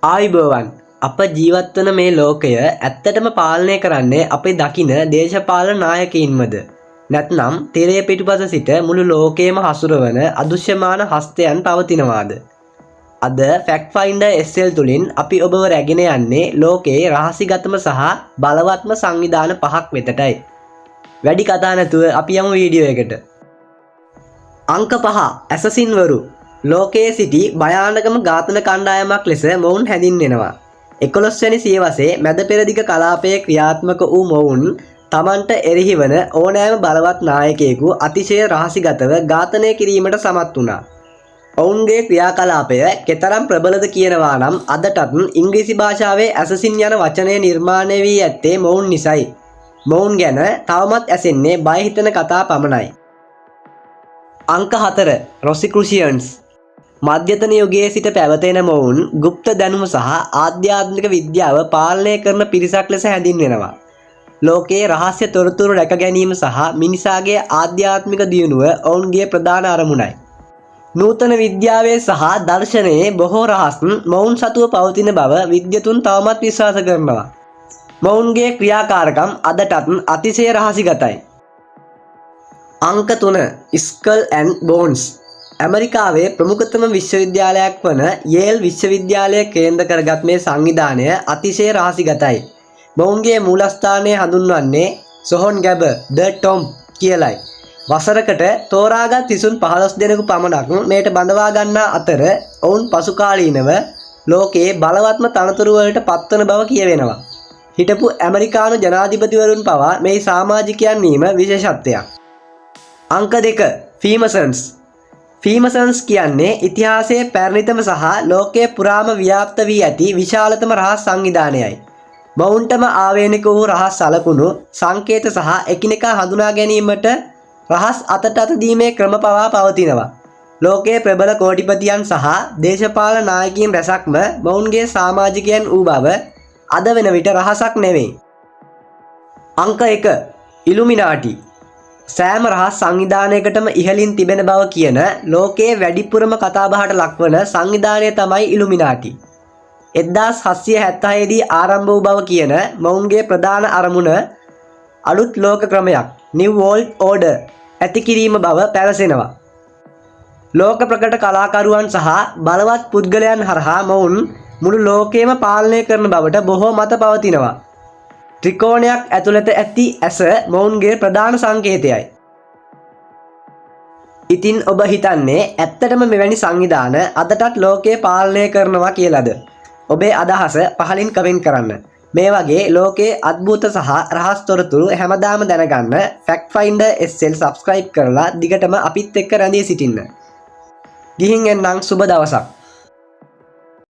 ආයුබෝවන් අප ජීවත් වන මේ ලෝකය ඇත්තටම පාලනය කරන්නේ අපි දකින දේශපාලන නායකයින්මද නැත්නම් තිරය පිටුපස සිට මුළු ලෝකයේම හසුරවන අදෘශ්‍යමාන හස්තයන් පවතිනවාද? අද ෆැක්ට් ෆයින්ඩර් SL තුලින් අපි ඔබව රැගෙන යන්නේ ලෝකයේ රහසිගතම සහ බලවත්ම සංවිධාන පහක් වෙතටයි. වැඩි කතා නැතුව අපි යමු වීඩියෝ එකට. අංක 5 ඇසසින්වරු ලෝකයේ සිටි භයානකම ඝාතන කණ්ඩායමක් ලෙස මොවුන් හැඳින්වෙනවා. 11 වැනි සියවසේ මැද පෙරදිග කලාපයේ ක්‍රියාත්මක වූ මොවුන් තමන්ට එරෙහි වන ඕනෑම බලවත් නායකයෙකු අතිශය රහසිගතව ඝාතනය කිරීමට සමත් වුණා. ඔවුන්ගේ ක්‍රියාකලාපය කෙතරම් ප්‍රබලද කියනවා නම් අදටත් ඉංග්‍රීසි භාෂාවේ ඇසසින් යන වචනය නිර්මාණය වී ඇත්තේ මොවුන් නිසයි. මොවුන් ගැන තවමත් ඇසෙන්නේ බය හිතෙන කතා පමණයි. අංක 4 රොසික්‍රූෂියන්ස් මධ්‍යතන යුගයේ සිට පැවතෙන මොවුන් গুপ্ত දැනුම සහ ආධ්‍යාත්මික විද්‍යාව පාලනය කරන පිරිසක් ලෙස හැඳින්වෙනවා. ලෝකයේ රහස්‍ය තොරතුරු රැක ගැනීම සහ මිනිසාගේ ආධ්‍යාත්මික දියුණුව ඔවුන්ගේ ප්‍රධාන අරමුණයි. නූතන විද්‍යාවේ සහ දර්ශනයේ බොහෝ රහස් මොවුන් සතුව පවතින බව විද්වතුන් තවමත් විශ්වාස කරනවා. මොවුන්ගේ ක්‍රියාකාරකම් අදටත් අතිශය රහසිගතයි. අංක 3 ස්කල් ඇන්ඩ් බෝන්ස් ඇමරිකාවේ ප්‍රමුඛතම විශ්වවිද්‍යාලයක් වන යේල් විශ්වවිද්‍යාලය කේන්ද්‍ර කරගත් මේ සංවිධානය අතිශය රහසිගතයි. මොවුන්ගේ මූලස්ථානය හඳුන්වන්නේ සොහොන් ගැබ ද ටොම් කියලයි. වසරකට තෝරාගත් සිසුන් 15 දෙනෙකු පමණක් මේට බඳවා ගන්නා අතර ඔවුන් පසුකාලීනව ලෝකයේ බලවත්ම තනතුරු වලට පත්වන බව කියවෙනවා. හිටපු ඇමරිකානු ජනාධිපතිවරුන් පවා මේ සමාජිකයන් වීම විශේෂත්වයක්. අංක 2 ෆීමසන්ස් ෆීමසන්ස් කියන්නේ ඉතිහාසයේ පැරණිතම සහ ලෝකයේ පුරාම ව්‍යාප්ත වී ඇති විශාලතම රහස් සංවිධානයයි. මොවුන්ටම ආවේනික වූ රහස් සලකුණු සංකේත සහ එකිනෙකා හඳුනා ගැනීමට රහස් අතට අත දීමේ ක්‍රම පවා පවතිනවා. ලෝකයේ ප්‍රබල කෝටිපතියන් සහ දේශපාලන නායකයින් රැසක්ම මොවුන්ගේ සමාජිකයන් වූ බව අද වෙන විට රහසක් නෙවෙයි. අංක 1 ඉලුමිනාටි සෑම රහස් සංවිධානයකටම ඉහළින් තිබෙන බව කියන ලෝකයේ වැඩිපුරම කතාබහට ලක්වන සංවිධානය තමයි ඉලුමිනාටි. 1776 දී ආරම්භ වූ බව කියන මොවුන්ගේ ප්‍රධාන අරමුණ අලුත් ලෝක ක්‍රමයක් New World Order ඇති කිරීම බව පැවසෙනවා. ලෝක ප්‍රකට කලාකරුවන් සහ බලවත් පුද්ගලයන් හරහා මොවුන් මුළු ලෝකයම පාලනය කරන බවට බොහෝ මත පවතිනවා. ත්‍රිකෝණයක් ඇතුළත ඇති ඇස මොවුන්ගේ ප්‍රධාන සංකේතයයි. ඉතින් ඔබ හිතන්නේ ඇත්තටම මෙවැනි සංවිධාන අදටත් ලෝකය පාලනය කරනවා කියලාද? ඔබේ අදහස පහලින් කමෙන්ට් කරන්න. මේ වගේ ලෝකයේ අద్භූත සහ රහස් තොරතුරු හැමදාම දැනගන්න ෆැක්ට් ෆයින්ඩර් SL subscribe කරලා දිගටම අපිත් එක්ක රැඳී සිටින්න. ගිහින් එන්නම් සුබ දවසක්.